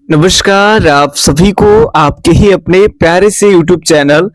नमस्कार आप सभी को आपके ही अपने प्यारे से YouTube चैनल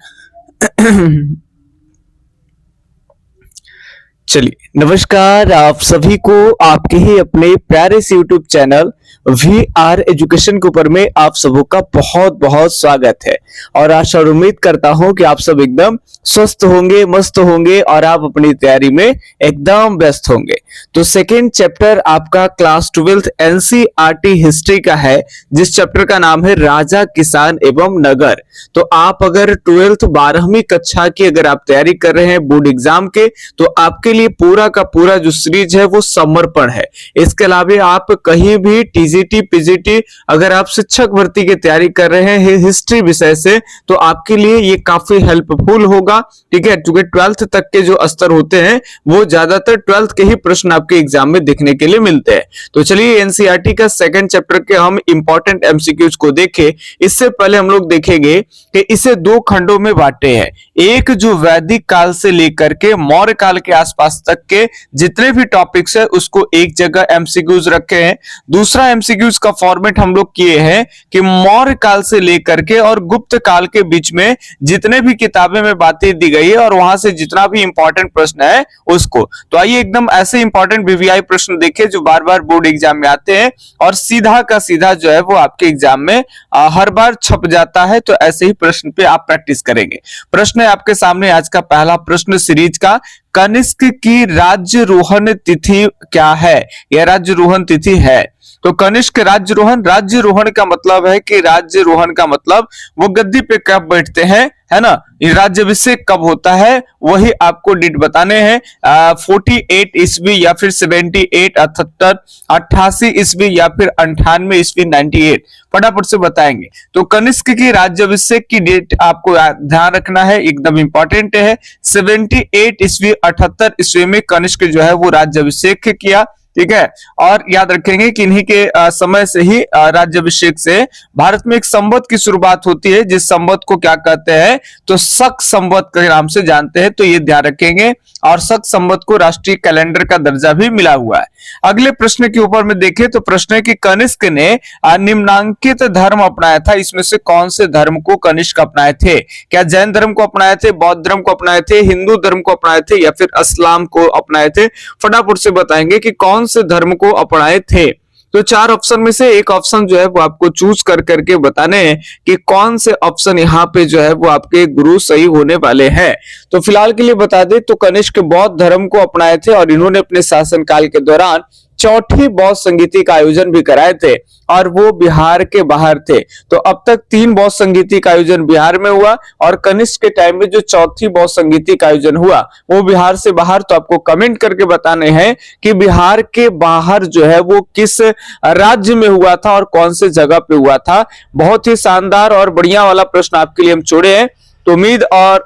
चलिए नमस्कार आप सभी को आपके ही अपने प्यारे से YouTube चैनल VR एजुकेशन के ऊपर में आप सबों का बहुत बहुत स्वागत है और आशा और उम्मीद करता हूं कि आप सब एकदम स्वस्थ होंगे, मस्त होंगे और आप अपनी तैयारी में एकदम व्यस्त होंगे। तो सेकेंड चैप्टर आपका क्लास 12th NCERT हिस्ट्री का है, जिस चैप्टर का नाम है राजा, किसान एवं नगर। तो आप अगर 12th 12वीं कक्षा की अगर आप तैयारी कर रहे हैं बोर्ड एग्जाम के, तो आपके लिए पूरा का पूरा जो सीरीज है वो समर्पण है। इसके अलावा आप कहीं भी टीजीटी पीजीटी अगर आप शिक्षक भर्ती की तैयारी कर रहे हैं हिस्ट्री विषय से, तो आपके लिए ये काफी हेल्पफुल होगा। ठीक है, क्योंकि 12th तक के जो स्तर होते हैं वो ज्यादातर 12th के ही प्रश्न आपके एग्जाम में देखने के लिए मिलते हैं। तो चलिए एनसीईआरटी का सेकंड चैप्टर के हम इंपॉर्टेंट एमसीक्यूज को देखें। इससे पहले हम लोग देखेंगे कि इसे दो खंडों में बांटे हैं। एक जो वैदिक काल से लेकर के मौर्य काल के आसपास तक के जितने भी टॉपिक्स है उसको एक जगह एमसीक्यूज रखे हैं। दूसरा एमसीक्यूज का फॉर्मेट हम लोग किए हैं कि मौर्य काल से लेकर के और गुप्त काल के बीच में जितने भी किताबें में बातें दी गई है और वहां से जितना भी इंपॉर्टेंट प्रश्न है उसको। तो आइए एकदम ऐसे इंपॉर्टेंट बीवीआई प्रश्न देखें जो बार बार बोर्ड एग्जाम में आते हैं और सीधा का सीधा जो है वो आपके एग्जाम में हर बार छप जाता है। तो ऐसे ही प्रश्न पे आप प्रैक्टिस करेंगे। प्रश्न है आपके सामने आज का पहला प्रश्न सीरीज का, कनिष्क की राज्यरोहण तिथि क्या है? यह राज्यरोहण तिथि है। तो कनिष्क राज्यरोहण, राज्यरोहण का मतलब है कि राज्यरोहण का मतलब वो गद्दी पे कब बैठते हैं, है ना। राज्याभिषेक कब होता है वही आपको डेट बताने हैं। 48 ईस्वी या फिर 78, 78, 88 ईस्वी या फिर 98 ईस्वी, 98 फटाफट से बताएंगे। तो कनिष्क की राज्याभिषेक की डेट आपको ध्यान रखना है, एकदम इंपॉर्टेंट है। 78 ईस्वी 78 ईस्वी में कनिष्क जो है वो राज्याभिषेक किया। ठीक है, और याद रखेंगे कि इन्हीं के समय से ही राज्याभिषेक से भारत में एक संवत की शुरुआत होती है, जिस संवत को क्या कहते हैं तो शक संवत के नाम से जानते हैं। तो ये ध्यान रखेंगे और शक संवत को राष्ट्रीय कैलेंडर का दर्जा भी मिला हुआ है। अगले प्रश्न के ऊपर में देखें तो प्रश्न है कि कनिष्क ने निम्नांकित धर्म अपनाया था, इसमें से कौन से धर्म को कनिष्क अपनाए थे? क्या जैन धर्म को अपनाए थे, बौद्ध धर्म को अपनाए थे, हिंदू धर्म को अपनाए थे या फिर इस्लाम को अपनाए थे? फटाफट से बताएंगे कि कौन से धर्म को अपनाए थे। तो चार ऑप्शन में से एक ऑप्शन जो है वो आपको चूज कर करके बताने हैं कि कौन से ऑप्शन यहाँ पे जो है वो आपके गुरु सही होने वाले हैं। तो फिलहाल के लिए बता दें तो कनिष्क बौद्ध धर्म को अपनाए थे और इन्होंने अपने शासनकाल के दौरान चौथी बौद्ध संगीति का आयोजन भी कराए थे और वो बिहार के बाहर थे। तो अब तक 3 बौद्ध संगीति का आयोजन बिहार में हुआ और कनिष्क के टाइम में जो चौथी बौद्ध संगीति का आयोजन हुआ वो बिहार से बाहर। तो आपको कमेंट करके बताने हैं कि बिहार के बाहर जो है वो किस राज्य में हुआ था और कौन से जगह पे हुआ था। बहुत ही शानदार और बढ़िया वाला प्रश्न आपके लिए हम छोड़े हैं। तो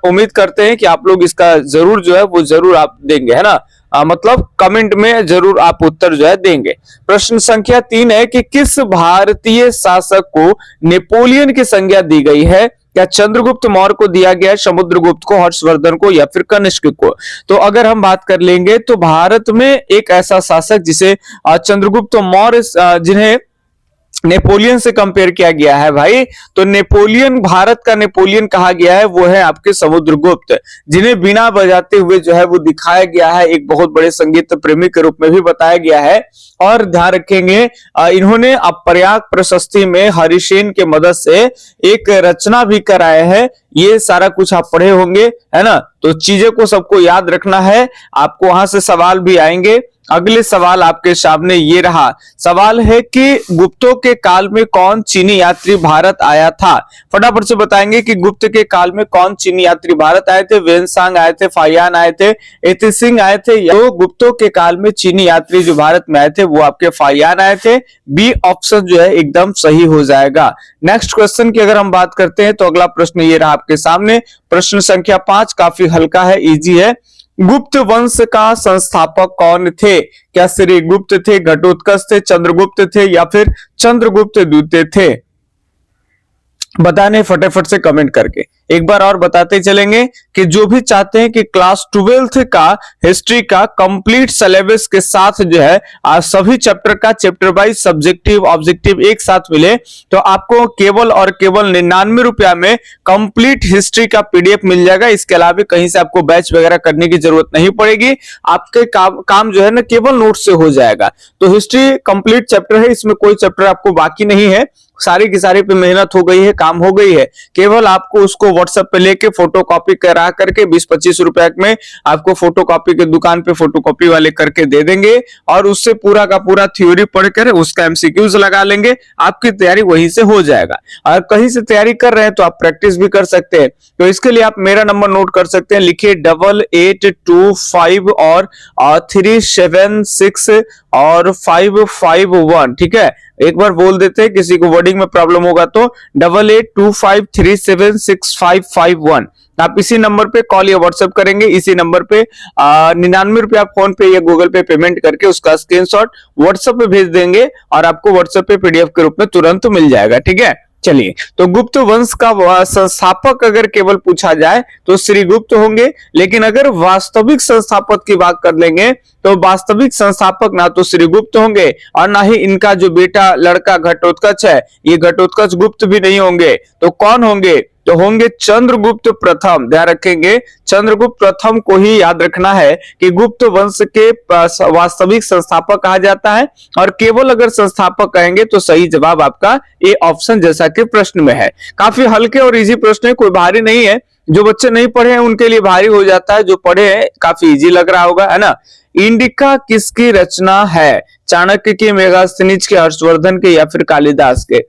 उम्मीद करते हैं कि आप लोग इसका जरूर जो है वो जरूर आप देंगे, है ना। मतलब कमेंट में जरूर आप उत्तर जो है देंगे। प्रश्न संख्या 3 है कि किस भारतीय शासक को नेपोलियन की संज्ञा दी गई है? क्या चंद्रगुप्त मौर्य को दिया गया, समुद्रगुप्त को, हर्षवर्धन को या फिर कनिष्क को? तो अगर हम बात कर लेंगे तो भारत में एक ऐसा शासक जिसे चंद्रगुप्त मौर्य जिन्हें नेपोलियन से कंपेयर किया गया है भाई, तो नेपोलियन, भारत का नेपोलियन कहा गया है वो है आपके समुद्रगुप्त, जिन्हें बिना बजाते हुए जो है वो दिखाया गया है, एक बहुत बड़े संगीत प्रेमी के रूप में भी बताया गया है। और ध्यान रखेंगे इन्होंने प्रयाग प्रशस्ति में हरिसेन के मदद से एक रचना भी कराया है। ये सारा कुछ आप पढ़े होंगे, है ना। तो चीजें को सबको याद रखना है, आपको वहां से सवाल भी आएंगे। अगले सवाल आपके सामने ये रहा, सवाल है कि गुप्तों के काल में कौन चीनी यात्री भारत आया था? फटाफट से बताएंगे कि गुप्त के काल में कौन चीनी यात्री भारत आए थे? वेनसांग आए थे, फाहियान आए थे, एतिसिंग आए थे? तो गुप्तों के काल में चीनी यात्री जो भारत में आए थे वो आपके फाहियान आए थे। बी ऑप्शन जो है एकदम सही हो जाएगा। नेक्स्ट क्वेश्चन की अगर हम बात करते हैं तो अगला प्रश्न ये रहा आपके सामने, प्रश्न संख्या 5 काफी हल्का है, इजी है। गुप्त वंश का संस्थापक कौन थे? क्या श्री गुप्त थे, घटोत्कच थे, चंद्रगुप्त थे या फिर चंद्रगुप्त द्वितीय थे? बताने फटाफट से कमेंट करके। एक बार और बताते चलेंगे कि जो भी चाहते हैं कि क्लास 12th का हिस्ट्री का कंप्लीट सिलेबस के साथ जो है सभी चैप्टर का चैप्टर वाइज सब्जेक्टिव ऑब्जेक्टिव एक साथ मिले, तो आपको केवल और केवल 99 रुपया में कंप्लीट हिस्ट्री का पीडीएफ मिल जाएगा। इसके अलावा कहीं से आपको बैच वगैरह करने की जरूरत नहीं पड़ेगी। आपके काम जो है ना केवल नोट से हो जाएगा। तो हिस्ट्री कंप्लीट चैप्टर है, इसमें कोई चैप्टर आपको बाकी नहीं है, सारी की सारी पे मेहनत हो गई है, काम हो गई है। केवल आपको उसको व्हाट्सएप पे लेके फोटो कॉपी करा करके 20-25 रुपए में आपको फोटो कॉपी के दुकान पे फोटो कॉपी वाले करके दे देंगे और उससे पूरा का पूरा थ्योरी पढ़कर उसका एमसीक्यूज लगा लेंगे, आपकी तैयारी वहीं से हो जाएगा। और कहीं से तैयारी कर रहे हैं तो आप प्रैक्टिस भी कर सकते हैं। तो इसके लिए आप मेरा नंबर नोट कर सकते हैं, लिखिए 8825 और 376 और 551। ठीक है, एक बार बोल देते हैं, किसी को वर्डिंग में प्रॉब्लम होगा तो 8825376551। आप इसी नंबर पे कॉल या व्हाट्सएप करेंगे, इसी नंबर पे 99 रुपया फोन पे या गूगल पे पेमेंट करके उसका स्क्रीनशॉट व्हाट्सएप पे भेज देंगे और आपको व्हाट्सएप पे पीडीएफ के रूप में तुरंत मिल जाएगा। ठीक है, चलिए, तो गुप्त वंश का संस्थापक अगर केवल पूछा जाए तो श्री गुप्त होंगे, लेकिन अगर वास्तविक संस्थापक की बात कर लेंगे तो वास्तविक संस्थापक ना तो श्री गुप्त होंगे और ना ही इनका जो बेटा लड़का घटोत्कच है, ये घटोत्कच गुप्त भी नहीं होंगे। तो कौन होंगे? तो होंगे चंद्रगुप्त प्रथम। ध्यान रखेंगे, चंद्रगुप्त प्रथम को ही याद रखना है कि गुप्त वंश के वास्तविक संस्थापक कहा जाता है। और केवल अगर संस्थापक कहेंगे तो सही जवाब आपका ए ऑप्शन जैसा कि प्रश्न में है। काफी हल्के और इजी प्रश्न है, कोई भारी नहीं है। जो बच्चे नहीं पढ़े हैं उनके लिए भारी हो जाता है, जो पढ़े हैं काफी इजी लग रहा होगा, है ना। इंडिका किसकी रचना है? चाणक्य के, मेगास्थनीज के, हर्षवर्धन के या फिर कालिदास के?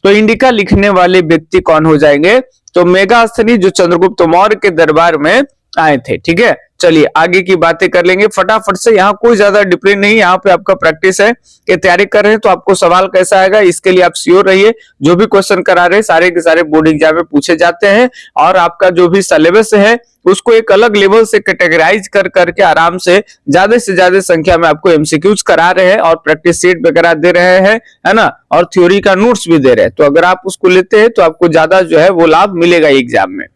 तो इंडिका लिखने वाले व्यक्ति कौन हो जाएंगे? तो मेगास्थनीज, जो चंद्रगुप्त मौर्य के दरबार में आए थे। ठीक है, चलिए आगे की बातें कर लेंगे फटाफट से। यहाँ कोई ज्यादा डिसिप्लिन नहीं, यहाँ पे आपका प्रैक्टिस है कि तैयारी कर रहे हैं तो आपको सवाल कैसा आएगा इसके लिए आप श्योर रहिए। जो भी क्वेश्चन करा रहे हैं सारे के सारे बोर्ड एग्जाम में पूछे जाते हैं और आपका जो भी सिलेबस है उसको एक अलग लेवल से कैटेगराइज कर करके आराम से ज्यादा संख्या में आपको एमसीक्यूज करा रहे हैं और प्रैक्टिस सीट वगैरह दे रहे हैं, है ना, और थ्योरी का नोट्स भी दे रहे हैं। तो अगर आप उसको लेते हैं तो आपको ज्यादा जो है वो लाभ मिलेगा एग्जाम में।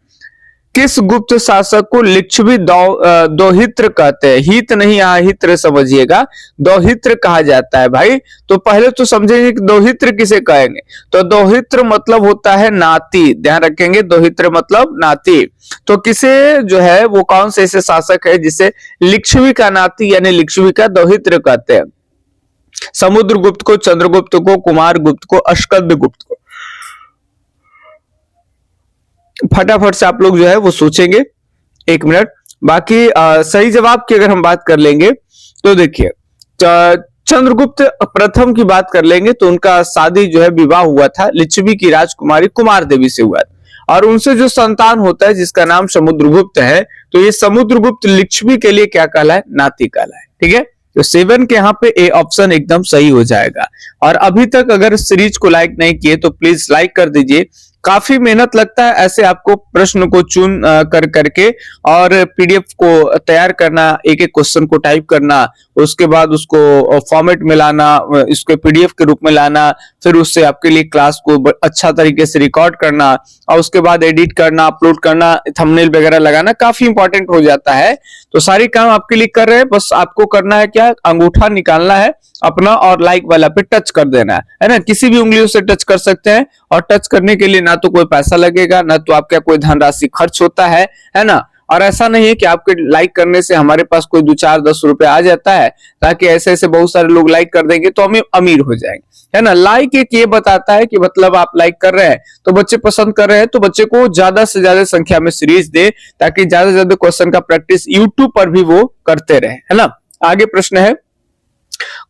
किस गुप्त शासक को लिच्छवी दोहित्र कहते हैं? हित नहीं, यहाँ हित्र समझिएगा, दोहित्र कहा जाता है भाई। तो पहले तो समझेंगे कि दोहित्र किसे कहेंगे। तो दोहित्र मतलब होता है नाती। ध्यान रखेंगे, दोहित्र मतलब नाती। तो किसे जो है वो कौन से ऐसे शासक है जिसे लिच्छवी का नाती यानी लिच्छवी का दोहित्र कहते हैं? समुद्रगुप्त को, चंद्रगुप्त को, कुमारगुप्त को, अस्कंदगुप्त को? फटाफट से आप लोग जो है वो सोचेंगे, एक मिनट। बाकी सही जवाब की अगर हम बात कर लेंगे तो देखिए, चंद्रगुप्त प्रथम की बात कर लेंगे तो उनका शादी जो है विवाह हुआ था लिच्छवी की राजकुमारी कुमार देवी से हुआ था और उनसे जो संतान होता है जिसका नाम समुद्रगुप्त है, तो ये समुद्रगुप्त लिच्छवी के लिए क्या कहलाए? नाती कहलाए। ठीक है, तो 7 के यहाँ पे ए ऑप्शन एकदम सही हो जाएगा। और अभी तक अगर सीरीज को लाइक नहीं किए तो प्लीज लाइक कर दीजिए। काफी मेहनत लगता है ऐसे आपको प्रश्न को चुन कर करके और पीडीएफ को तैयार करना, एक एक क्वेश्चन को टाइप करना, उसके बाद उसको फॉर्मेट में लाना, इसको पीडीएफ के रूप में लाना, फिर उससे आपके लिए क्लास को अच्छा तरीके से रिकॉर्ड करना और उसके बाद एडिट करना, अपलोड करना, थंबनेल वगैरह लगाना काफी इंपॉर्टेंट हो जाता है। तो सारी काम आपके लिए कर रहे हैं, बस आपको करना है क्या? अंगूठा निकालना है अपना और लाइक वाला पे टच कर देना है ना। किसी भी उंगलियों से टच कर सकते हैं और टच करने के लिए ना तो कोई पैसा लगेगा ना तो आपका कोई धनराशि खर्च होता है ना। और ऐसा नहीं है कि आपके लाइक करने से हमारे पास कोई 2-4-10 रुपए आ जाता है, ताकि ऐसे ऐसे बहुत सारे लोग लाइक कर देंगे तो हम अमीर हो जाएंगे, है ना। लाइक एक ये बताता है कि मतलब आप लाइक कर रहे हैं तो बच्चे पसंद कर रहे हैं, तो बच्चे को ज्यादा से ज्यादा संख्या में सीरीज दे ताकि ज्यादा से ज्यादा क्वेश्चन का प्रैक्टिस यूट्यूब पर भी वो करते रहे, है ना। आगे प्रश्न है,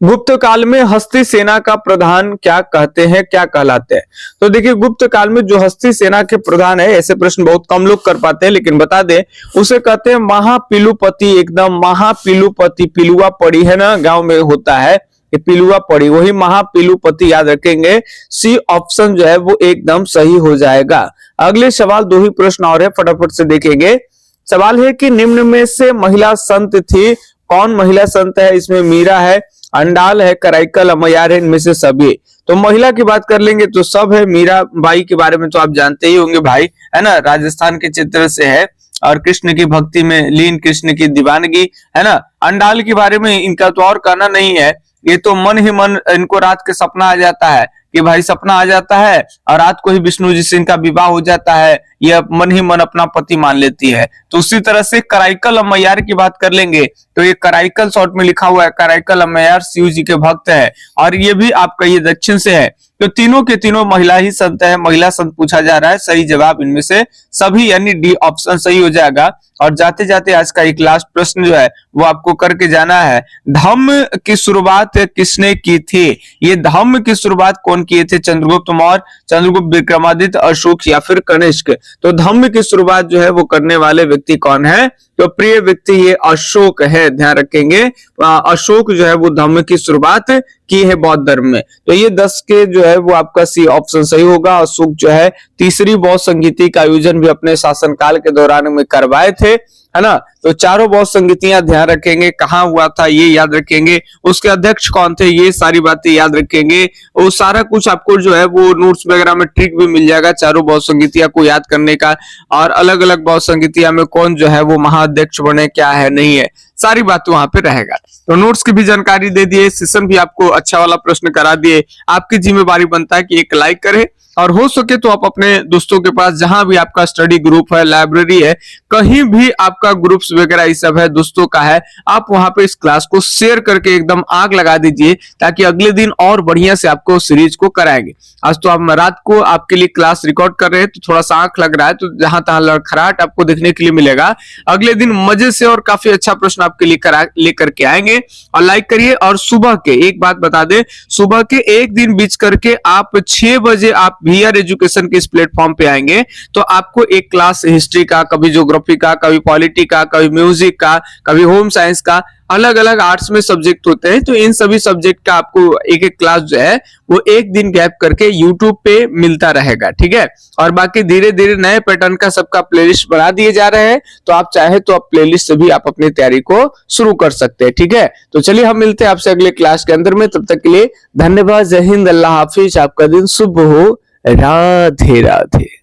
गुप्त काल में हस्ती सेना का प्रधान क्या कहते हैं, क्या कहलाते हैं? तो देखिए, गुप्त काल में जो हस्ती सेना के प्रधान है, ऐसे प्रश्न बहुत कम लोग कर पाते हैं, लेकिन बता दे, उसे कहते हैं महापिलुपति। एकदम महापिलुपति, पिलुआ पड़ी है ना, गांव में होता है ये पिलुआ पड़ी, वही महापिलुपति याद रखेंगे। सी ऑप्शन जो है वो एकदम सही हो जाएगा। अगले सवाल 2 ही प्रश्न और है, फटाफट से देखेंगे। सवाल है कि निम्न में से महिला संत थी, कौन महिला संत है? इसमें मीरा है, अंडाल है, कराइकल, अमयार है, इनमें से सभी। तो महिला की बात कर लेंगे तो सब है, मीराबाई के बारे में तो आप जानते ही होंगे भाई, है ना, राजस्थान के चित्र से है और कृष्ण की भक्ति में लीन, कृष्ण की दीवानगी, है ना। अंडाल के बारे में इनका तो और कहना नहीं है, ये तो मन ही मन इनको रात के सपना आ जाता है कि भाई सपना आ जाता है और रात को ही विष्णु जी से इनका विवाह हो जाता है, यह मन ही मन अपना पति मान लेती है। तो उसी तरह से कराइकल अम्मैयार की बात कर लेंगे तो ये कराइकल शॉर्ट में लिखा हुआ है, कराइकल अम्मैयार शिव जी के भक्त है और ये भी आपका ये दक्षिण से है। तो तीनों के तीनों महिला ही संत है, महिला संत पूछा जा रहा है, सही जवाब इनमें से सभी यानी डी ऑप्शन सही हो जाएगा। और जाते जाते आज का एक लास्ट प्रश्न जो है वो आपको करके जाना है, धम्म की शुरुआत किसने की थी? ये धम्म की शुरुआत कौन किए थे? चंद्रगुप्त मौर्य, चंद्रगुप्त विक्रमादित्य, अशोक या फिर कनिष्क? तो धम्म की शुरुआत जो है वो करने वाले व्यक्ति कौन है? तो प्रिय व्यक्ति ये अशोक है, ध्यान रखेंगे। अशोक जो है वो धम्म की शुरुआत की है बौद्ध धर्म में। तो ये 10 के जो है वो आपका सी ऑप्शन सही होगा। अशोक जो है तीसरी बौद्ध संगीति का आयोजन भी अपने शासनकाल के दौरान में करवाए थे, है ना। तो चारों बौद्ध संगीतियां ध्यान रखेंगे, कहाँ हुआ था ये याद रखेंगे, उसके अध्यक्ष कौन थे ये सारी बातें याद रखेंगे। वो सारा कुछ आपको जो है वो नोट्स वगैरह में ट्रिक भी मिल जाएगा चारों बौद्ध संगीतियां को याद करने का, और अलग अलग बौद्ध संगीतियां में कौन जो है वो महाअध्यक्ष बने, क्या है नहीं है, सारी बात वहां पे रहेगा। तो नोट्स की भी जानकारी दे दिए, सेशन भी आपको अच्छा वाला प्रश्न करा दिए। आपकी जिम्मेवारी बनता है कि एक लाइक करें और हो सके तो आप अपने दोस्तों के पास जहां भी आपका स्टडी ग्रुप है, लाइब्रेरी है, कहीं भी आपका ग्रुप्स वगैरह ये सब है दोस्तों का है, आप वहां पे इस क्लास को शेयर करके एकदम आग लगा दीजिए ताकि अगले दिन और बढ़िया से आपको सीरीज को कराएंगे। आज तो आप रात को आपके लिए क्लास रिकॉर्ड कर रहे हैं तो थोड़ा सा आंख लग रहा है, तो जहां तहां लड़खड़ाहट आपको देखने के लिए मिलेगा। अगले दिन मजे से और काफी अच्छा प्रश्न आपके लिए लेकर के आएंगे। और लाइक करिए। और सुबह के एक बात बता दें, सुबह के एक दिन बीच करके आप 6 बजे आप VR एजुकेशन के इस प्लेटफॉर्म पे आएंगे तो आपको एक क्लास हिस्ट्री का, कभी ज्योग्राफी का, कभी पॉलिटी का, कभी म्यूजिक का, कभी होम साइंस का, अलग अलग आर्ट्स में सब्जेक्ट होते हैं, तो इन सभी सब्जेक्ट का आपको एक एक क्लास जो है वो एक दिन गैप करके YouTube पे मिलता रहेगा, ठीक है। और बाकी धीरे धीरे नए पैटर्न का सबका प्लेलिस्ट बना दिए जा रहे हैं, तो आप चाहे तो आप प्लेलिस्ट से भी आप अपनी तैयारी को शुरू कर सकते हैं, ठीक है। तो चलिए हम मिलते हैं आपसे अगले क्लास के अंदर में, तब तक के लिए धन्यवाद, जय हिंद, अल्लाह हाफिज, आपका दिन शुभ हो, राधे राधे।